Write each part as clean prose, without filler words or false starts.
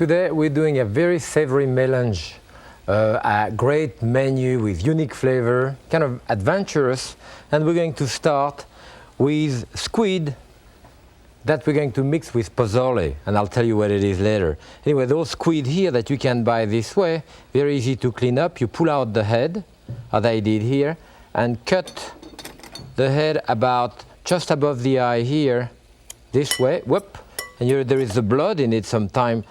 Today we're doing a very savory melange, a great menu with unique flavor, kind of adventurous, and we're going to start with squid that we're going to mix with pozole, and I'll tell you what it is later. Anyway, those squid here that you can buy this way, very easy to clean up. You pull out the head, as I did here, and cut the head about just above the eye here, this way, whoop, and there is the blood in it sometimes,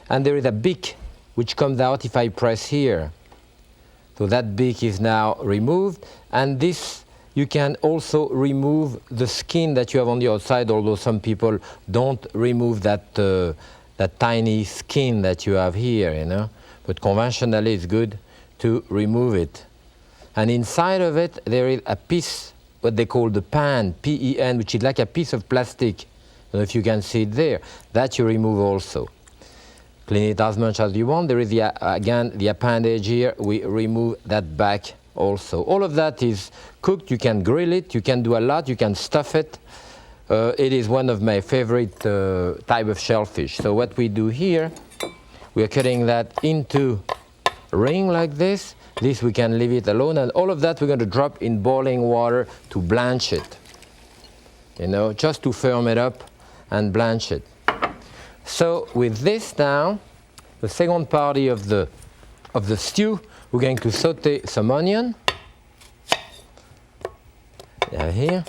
and there is a beak which comes out if I press here. So that beak is now removed, and this you can also remove the skin that you have on the outside, although some people don't remove that, that tiny skin that you have here, you know. But conventionally it's good to remove it. And inside of it there is a piece, what they call the pan, P-E-N, which is like a piece of plastic. I don't know if you can see it there. That you remove also. Clean it as much as you want. There is, again, the appendage here. We remove that back also. All of that is cooked. You can grill it. You can do a lot. You can stuff it. It is one of my favorite type of shellfish. So what we do here, we are cutting that into a ring like this. This we can leave it alone. And all of that we're going to drop in boiling water to blanch it. You know, just to firm it up and blanch it. So with this now, the second party of the stew, we're going to saute some onion. Here.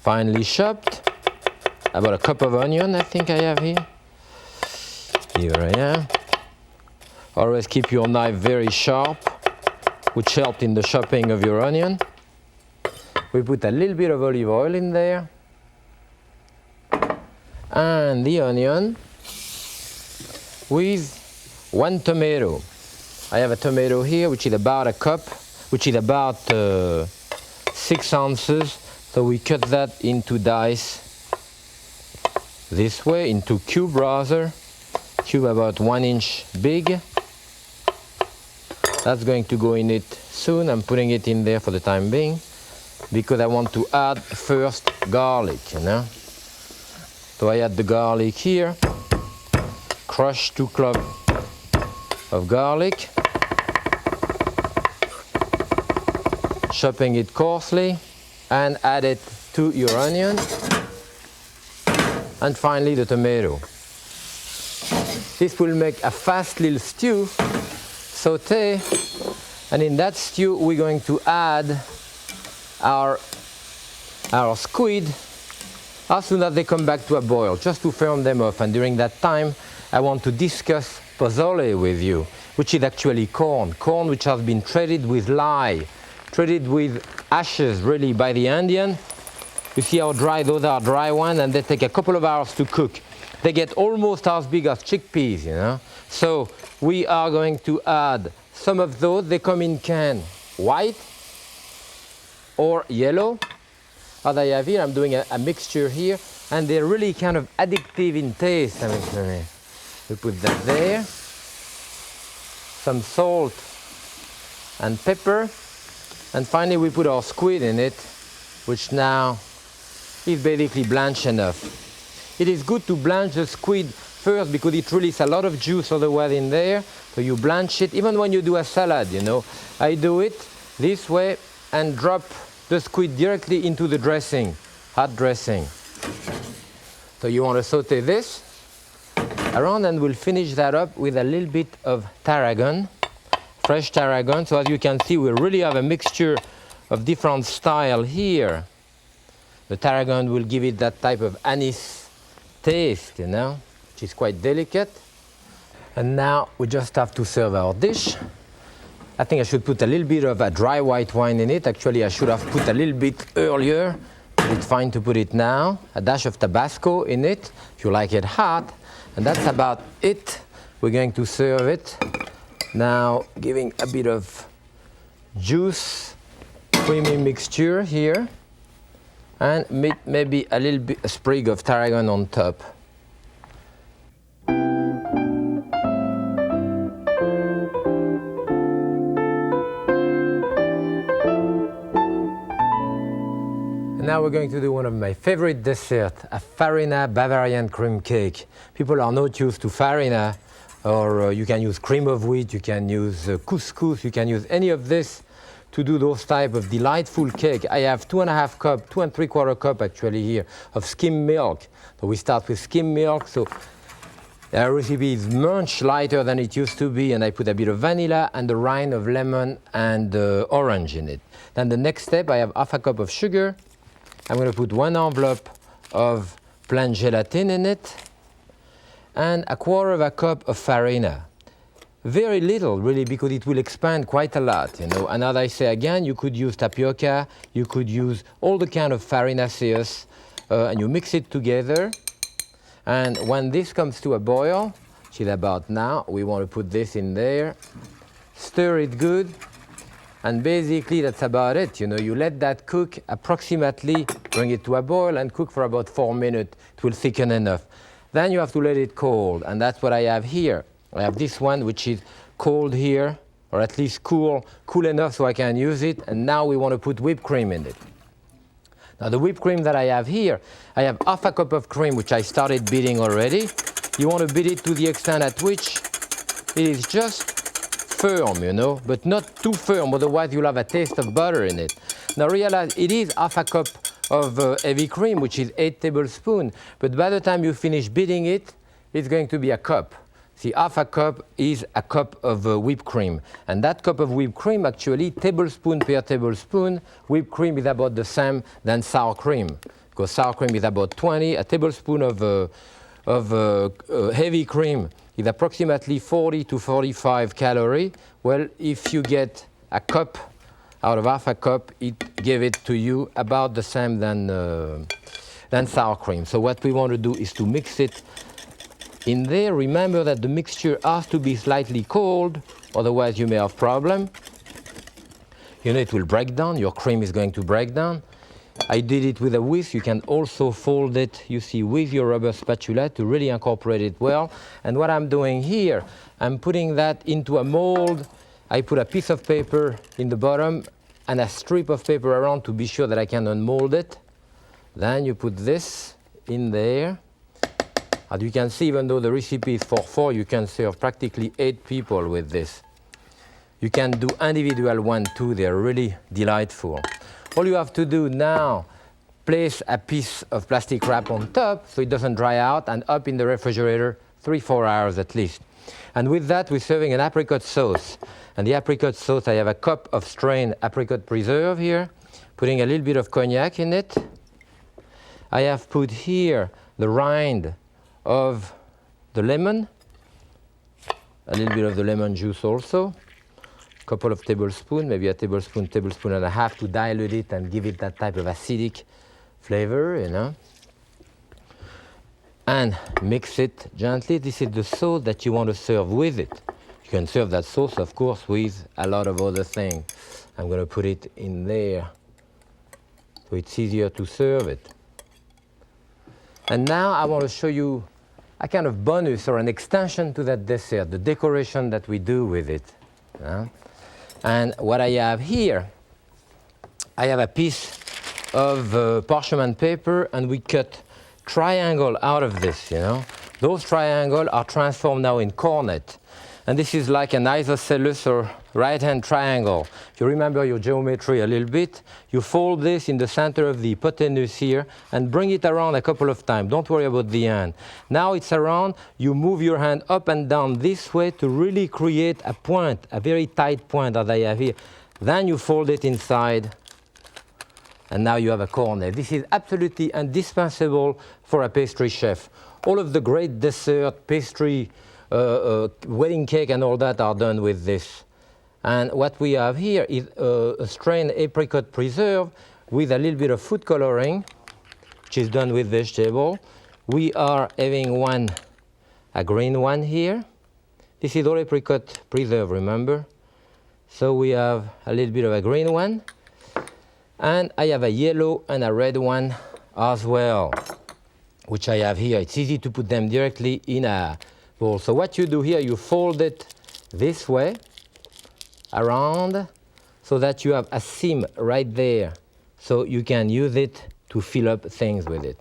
Finely chopped. About a cup of onion, I think I have here. Here I am. Always keep your knife very sharp, which helps in the chopping of your onion. We put a little bit of olive oil in there. And the onion with 1 tomato. I have a tomato here which is about a cup, which is about 6 ounces. So we cut that into dice this way, into cube rather. Cube about 1 inch big. That's going to go in it soon. I'm putting it in there for the time being because I want to add first garlic, you know. So I add the garlic here, crushed 2 cloves of garlic, chopping it coarsely, and add it to your onion, and finally the tomato. This will make a fast little stew, saute, and in that stew we're going to add our squid as soon as they come back to a boil, just to firm them up. And during that time, I want to discuss pozole with you, which is actually corn which has been treated with lye, treated with ashes really by the Indian. You see how dry those are, dry ones, and they take a couple of hours to cook. They get almost as big as chickpeas, you know. So we are going to add some of those. They come in can white or yellow. As I have here, I'm doing a mixture here, and they're really kind of addictive in taste. I mean, we put that there, some salt and pepper, and finally we put our squid in it, which now is basically blanched enough. It is good to blanch the squid first because it releases a lot of juice otherwise in there, so you blanch it, even when you do a salad, you know. I do it this way and drop the squid directly into the dressing, hot dressing. So you want to saute this around, and we'll finish that up with a little bit of tarragon, fresh tarragon. So as you can see, we really have a mixture of different style here. The tarragon will give it that type of anise taste, you know, which is quite delicate. And now we just have to serve our dish. I think I should put a little bit of a dry white wine in it. Actually, I should have put a little bit earlier. It's fine to put it now. A dash of Tabasco in it, if you like it hot. And that's about it. We're going to serve it. Now, giving a bit of juice, creamy mixture here. And maybe a little bit, a sprig of tarragon on top. Now we're going to do one of my favorite desserts, a Farina Bavarian cream cake. People are not used to Farina, or you can use cream of wheat, you can use couscous, you can use any of this to do those type of delightful cake. I have 2.5 cup, 2 3/4 cup actually here of skim milk. So we start with skim milk. So the recipe is much lighter than it used to be, and I put a bit of vanilla and the rind of lemon and orange in it. Then the next step, I have 1/2 cup of sugar. I'm going to put 1 envelope of plant gelatin in it and 1/4 cup of farina. Very little, really, because it will expand quite a lot, you know. And as I say again, you could use tapioca, you could use all the kind of farinaceous, and you mix it together. And when this comes to a boil, which is about now, we want to put this in there, stir it good, and basically that's about it. You know, you let that cook approximately, bring it to a boil and cook for about 4 minutes. It will thicken enough. Then you have to let it cold, and that's what I have here. I have this one which is cold here, or at least cool enough so I can use it. And now we want to put whipped cream in it. Now the whipped cream that I have here, I have 1/2 cup of cream which I started beating already. You want to beat it to the extent at which it is just firm, you know, but not too firm, otherwise you'll have a taste of butter in it. Now realize it is 1/2 cup of heavy cream, which is 8 tablespoons, but by the time you finish beating it, it's going to be a cup. See, 1/2 cup is a cup of whipped cream. And that cup of whipped cream, actually, tablespoon per tablespoon, whipped cream is about the same than sour cream. Because sour cream is about 20, a tablespoon of heavy cream is approximately 40 to 45 calories. Well, if you get a cup out of 1/2 cup, it gives it to you about the same than sour cream. So what we want to do is to mix it in there. Remember that the mixture has to be slightly cold, otherwise you may have problem. You know, it will break down, your cream is going to break down. I did it with a whisk. You can also fold it, you see, with your rubber spatula to really incorporate it well. And what I'm doing here, I'm putting that into a mold. I put a piece of paper in the bottom and a strip of paper around to be sure that I can unmold it. Then you put this in there. As you can see, even though the recipe is for 4, you can serve practically 8 people with this. You can do individual one too, they're really delightful. All you have to do now, place a piece of plastic wrap on top so it doesn't dry out, and up in the refrigerator 3-4 hours at least. And with that, we're serving an apricot sauce. And the apricot sauce, I have a cup of strained apricot preserve here, putting a little bit of cognac in it. I have put here the rind of the lemon, a little bit of the lemon juice also, a couple of tablespoons, maybe a tablespoon and a half to dilute it and give it that type of acidic flavor, you know. And mix it gently. This is the sauce that you want to serve with it. You can serve that sauce, of course, with a lot of other things. I'm going to put it in there so it's easier to serve it. And now I want to show you a kind of bonus or an extension to that dessert, the decoration that we do with it. And what I have here, I have a piece of parchment paper, and we cut triangle out of this, you know. Those triangles are transformed now in cornet. And this is like an isosceles or right-hand triangle. If you remember your geometry a little bit, you fold this in the center of the hypotenuse here and bring it around a couple of times. Don't worry about the end. Now it's around, you move your hand up and down this way to really create a point, a very tight point as I have here. Then you fold it inside, and now you have a cornet. This is absolutely indispensable for a pastry chef. All of the great dessert, pastry, wedding cake and all that are done with this. And what we have here is a strained apricot preserve with a little bit of food coloring, which is done with vegetable. We are having a green one here. This is all apricot preserve, remember? So we have a little bit of a green one. And I have a yellow and a red one as well, which I have here. It's easy to put them directly in a bowl. So what you do here, you fold it this way around so that you have a seam right there. So you can use it to fill up things with it.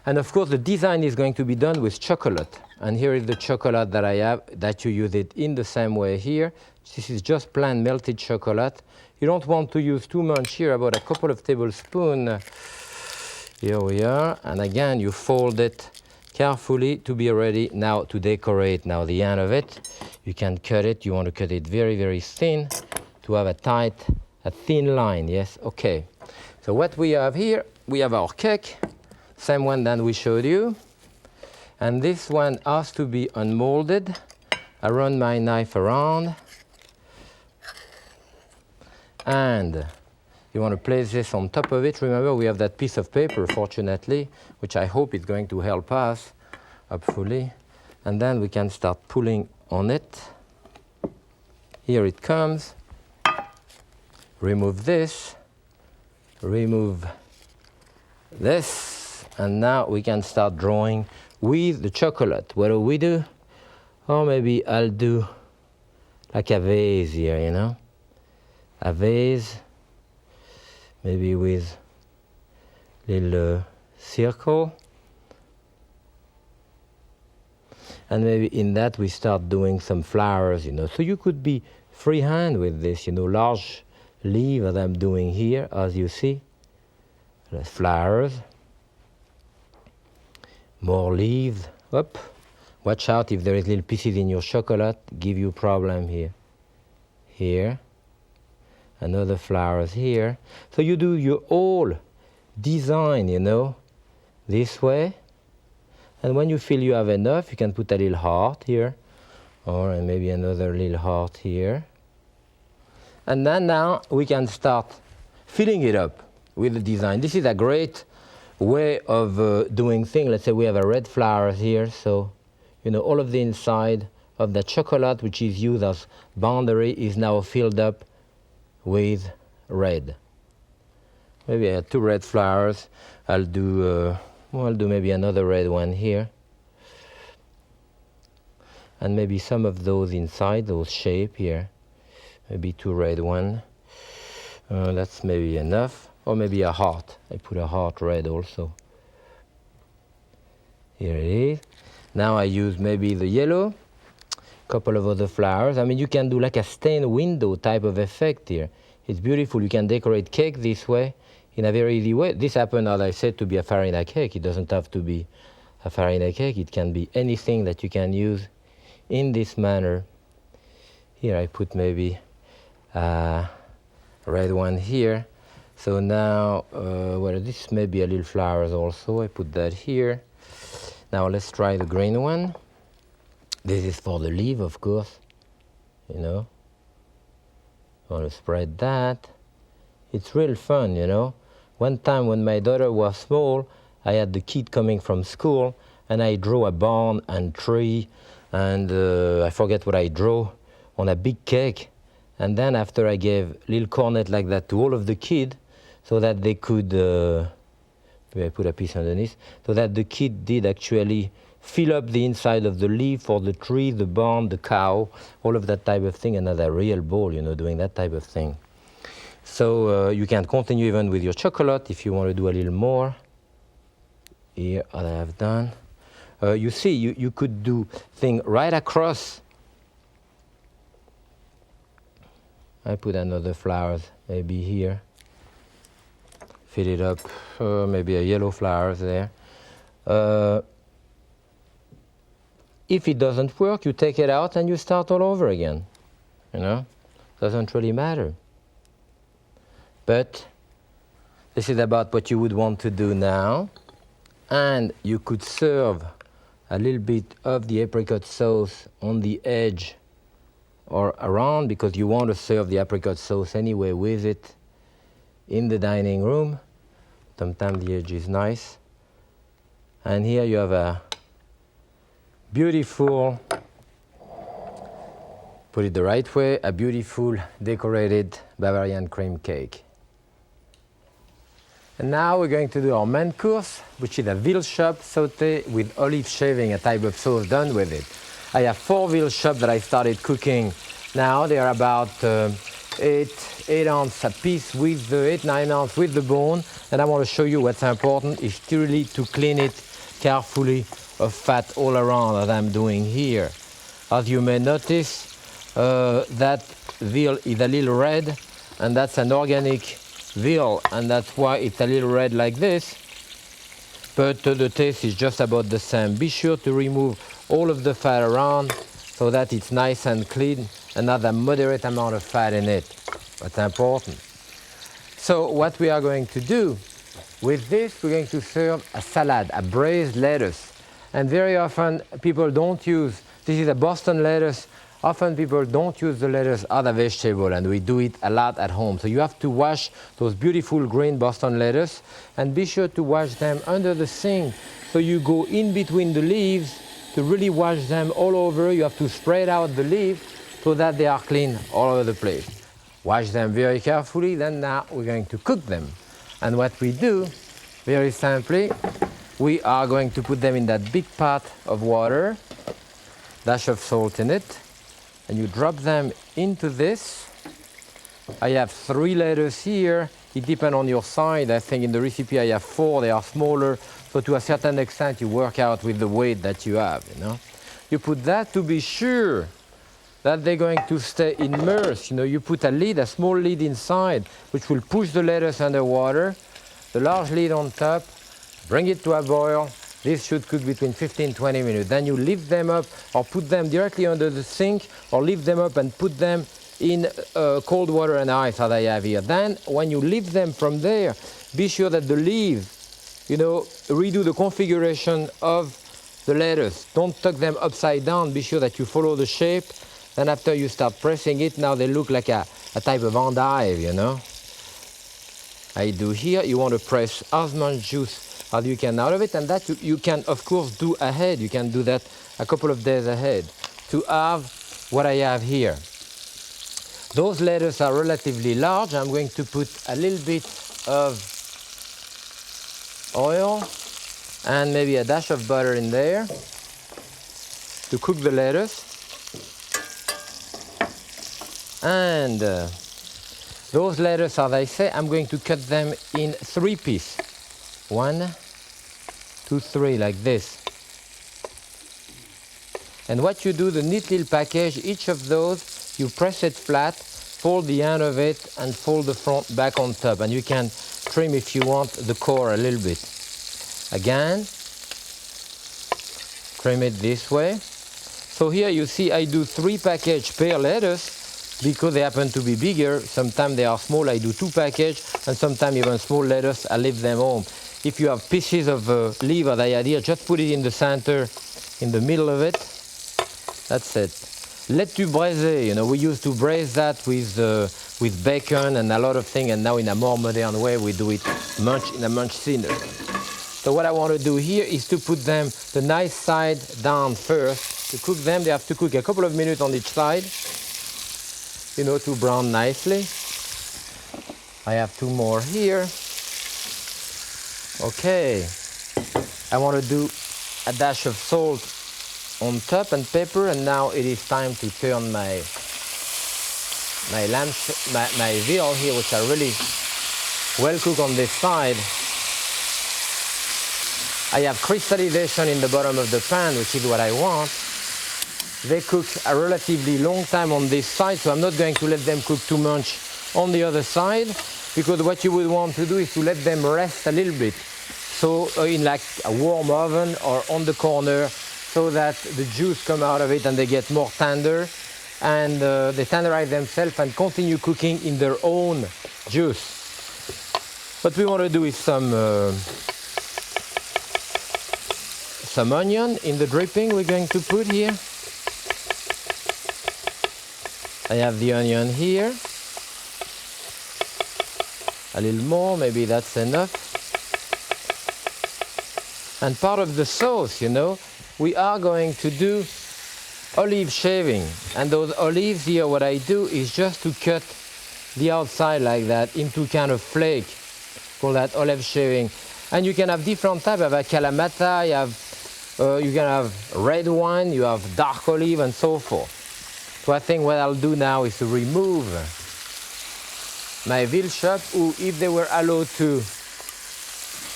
And of course, the design is going to be done with chocolate. And here is the chocolate that I have, that you use it in the same way here. This is just plain melted chocolate. You don't want to use too much here, about a couple of tablespoons. Here we are. And again, you fold it carefully to be ready now to decorate now the end of it. You can cut it. You want to cut it very, very thin to have a thin line. Yes, okay. So what we have here, we have our cake. Same one that we showed you. And this one has to be unmolded. I run my knife around. And you want to place this on top of it. Remember, we have that piece of paper, fortunately, which I hope is going to help us, hopefully. And then we can start pulling on it. Here it comes. Remove this. Remove this. And now we can start drawing with the chocolate. What do we do? Or maybe I'll do like a vase here, you know? A vase, maybe with little circle. And maybe in that we start doing some flowers, you know. So you could be freehand with this, you know, large leaf that I'm doing here, as you see. There's flowers. More leaves. Up. Watch out if there is little pieces in your chocolate, give you problem here. Here. Another flowers here. So you do your whole design, you know, this way. And when you feel you have enough, you can put a little heart here, or maybe another little heart here. And then now we can start filling it up with the design. This is a great way of doing things. Let's say we have a red flower here, so you know all of the inside of the chocolate, which is used as boundary, is now filled up with red. Maybe I had 2 red flowers. I'll do maybe another red one here, and maybe some of those inside, those shape here. Maybe 2 red one. That's maybe enough. Or maybe a heart. I put a heart red also. Here it is. Now I use maybe the yellow, couple of other flowers. I mean, you can do like a stained window type of effect here. It's beautiful. You can decorate cake this way in a very easy way. This happened, as I said, to be a Farina cake. It doesn't have to be a Farina cake. It can be anything that you can use in this manner. Here I put maybe a red one here. So now, well, this may be a little flowers also. I put that here. Now let's try the green one. This is for the leaf, of course. You know, I want to spread that. It's real fun, you know. One time when my daughter was small, I had the kid coming from school, and I drew a barn and tree, and I forget what I drew on a big cake. And then after I gave little cornet like that to all of the kids, so that they could, maybe I put a piece underneath, so that the kid did actually fill up the inside of the leaf or the tree, the barn, the cow, all of that type of thing, another real bowl, you know, doing that type of thing. So you can continue even with your chocolate if you want to do a little more. Here, what I have done. You see, you could do thing right across. I put another flowers maybe here. Fill it up, maybe a yellow flowers there. If it doesn't work, you take it out and you start all over again. You know, doesn't really matter. But this is about what you would want to do now. And you could serve a little bit of the apricot sauce on the edge or around, because you want to serve the apricot sauce anyway with it in the dining room. Sometimes the edge is nice. And here you have a beautiful, put it the right way, a beautiful decorated Bavarian cream cake. And now we're going to do our main course, which is a veal chop sauté with olive shaving, a type of sauce done with it. I have 4 veal chops that I started cooking now. They are about 8 ounce a piece with the 8-9 ounce with the bone. And I want to show you what's important is really to clean it carefully of fat all around as I'm doing here. As you may notice, that veal is a little red, and that's an organic veal, and that's why it's a little red like this. But the taste is just about the same. Be sure to remove all of the fat around so that it's nice and clean and has a moderate amount of fat in it. That's important. So what we are going to do with this, we're going to serve a salad, a braised lettuce. And very often people don't use, this is a Boston lettuce, often people don't use the lettuce as a vegetable, and we do it a lot at home. So you have to wash those beautiful green Boston lettuce, and be sure to wash them under the sink. So you go in between the leaves to really wash them all over. You have to spread out the leaves so that they are clean all over the place. Wash them very carefully, then now we're going to cook them. And what we do, very simply, we are going to put them in that big pot of water, dash of salt in it, and you drop them into this. I have 3 lettuce here. It depends on your size. I think in the recipe I have 4. They are smaller. So to a certain extent you work out with the weight that you have, you know. You put that to be sure that they're going to stay immersed. You know, you put a lid, a small lid inside, which will push the lettuce under water. The large lid on top, bring it to a boil. This should cook between 15-20 minutes. Then you lift them up or put them directly under the sink, or lift them up and put them in cold water and ice as I have here. Then when you lift them from there, be sure that the leaves, you know, redo the configuration of the lettuce. Don't tuck them upside down. Be sure that you follow the shape. Then after you start pressing it, now they look like a type of endive, you know. I do here. You want to press as much juice as you can out of it, and that you can of course do ahead. You can do that a couple of days ahead to have what I have here. Those lettuce are relatively large. I'm going to put a little bit of oil and maybe a dash of butter in there to cook the lettuce. And those lettuce, as I say, I'm going to cut them in 3 pieces. 1, 2, 3, like this. And what you do, the neat little package, each of those, you press it flat, fold the end of it, and fold the front back on top. And you can trim, if you want, the core a little bit. Again, trim it this way. So here you see I do 3 packages per lettuce, because they happen to be bigger. Sometimes they are small, I do 2 packages, and sometimes even small lettuce, I leave them home. If you have pieces of leaf as I had here, just put it in the center, in the middle of it. That's it. Laitue braised, you know, we used to braise that with bacon and a lot of things, and now in a more modern way we do it in a much thinner. So what I want to do here is to put them the nice side down first. To cook them, they have to cook a couple of minutes on each side, you know, to brown nicely. I have 2 more here. Okay, I want to do a dash of salt on top and pepper, and now it is time to turn my veal here, which are really well cooked on this side. I have crystallization in the bottom of the pan, which is what I want. They cook a relatively long time on this side, so I'm not going to let them cook too much on the other side, because what you would want to do is to let them rest a little bit. So in like a warm oven or on the corner, so that the juice come out of it and they get more tender, and they tenderize themselves and continue cooking in their own juice. What we want to do is some onion in the dripping we're going to put here. I have the onion here. A little more, maybe that's enough. And part of the sauce, you know, we are going to do olive shaving. And those olives here, what I do is just to cut the outside like that into kind of flake. Call that olive shaving. And you can have different types. I have Kalamata, you can have red one, you have dark olive, and so forth. So I think what I'll do now is to remove my veal chop, who, if they were allowed to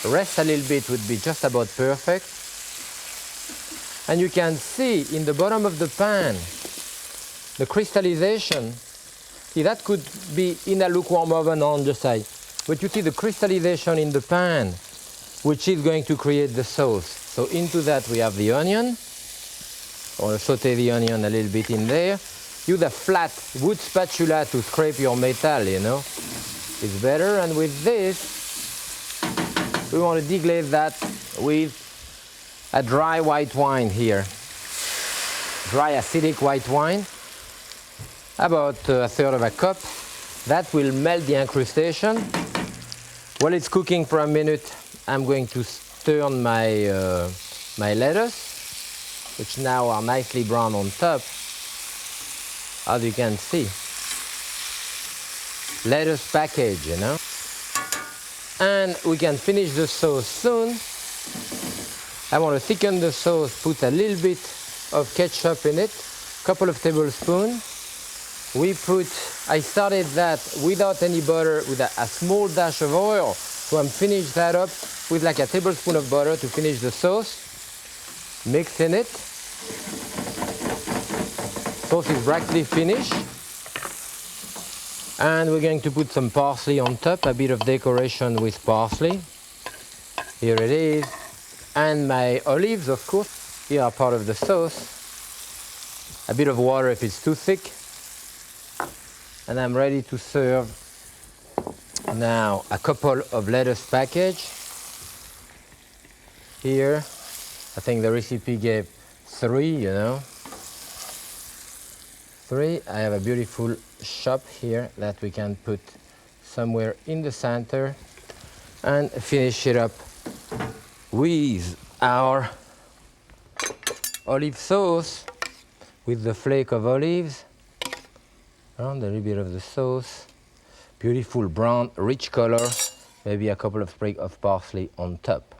rest a little bit, would be just about perfect. And you can see in the bottom of the pan the crystallization. See, that could be in a lukewarm oven on the side. But you see the crystallization in the pan, which is going to create the sauce. So into that we have the onion, or saute the onion a little bit in there. Use a flat wood spatula to scrape your metal, you know. It's better. And with this, we want to deglaze that with a dry white wine here. Dry acidic white wine, about a third of a cup. That will melt the incrustation. While it's cooking for a minute, I'm going to turn my, my lettuce, which now are nicely brown on top, as you can see. Lettuce package, you know. And we can finish the sauce soon. I want to thicken the sauce, put a little bit of ketchup in it, couple of tablespoons. I started that without any butter, with a small dash of oil. So I'm finished that up with like a tablespoon of butter to finish the sauce. Mix in it. Sauce is brightly finished. And we're going to put some parsley on top, a bit of decoration with parsley. Here it is. And my olives, of course, here are part of the sauce. A bit of water if it's too thick. And I'm ready to serve now a couple of lettuce package. Here, I think the recipe gave 3, you know. 3. I have a beautiful chop here that we can put somewhere in the center and finish it up with our olive sauce with the flake of olives. Around a little bit of the sauce. Beautiful brown, rich color. Maybe a couple of sprigs of parsley on top.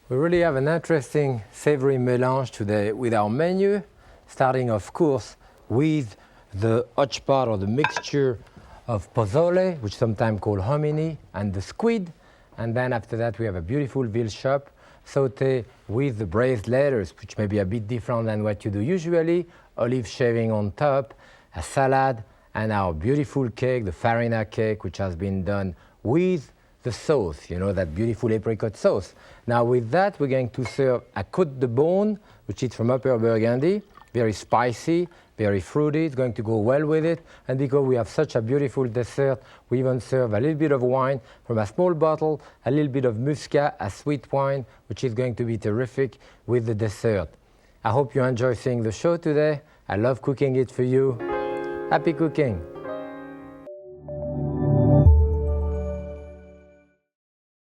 We really have an interesting savory melange today with our menu, starting of course with the hotch pot or the mixture of pozole, which sometimes called hominy, and the squid. And then after that we have a beautiful veal chop sauté with the braised lettuce, which may be a bit different than what you do usually, olive shaving on top, a salad, and our beautiful cake, the Farina cake, which has been done with the sauce, you know, that beautiful apricot sauce. Now with that, we're going to serve a côte de beaune, which is from Upper Burgundy, very spicy, very fruity. It's going to go well with it. And because we have such a beautiful dessert, we even serve a little bit of wine from a small bottle, a little bit of muscat, a sweet wine, which is going to be terrific with the dessert. I hope you enjoy seeing the show today. I love cooking it for you. Happy cooking!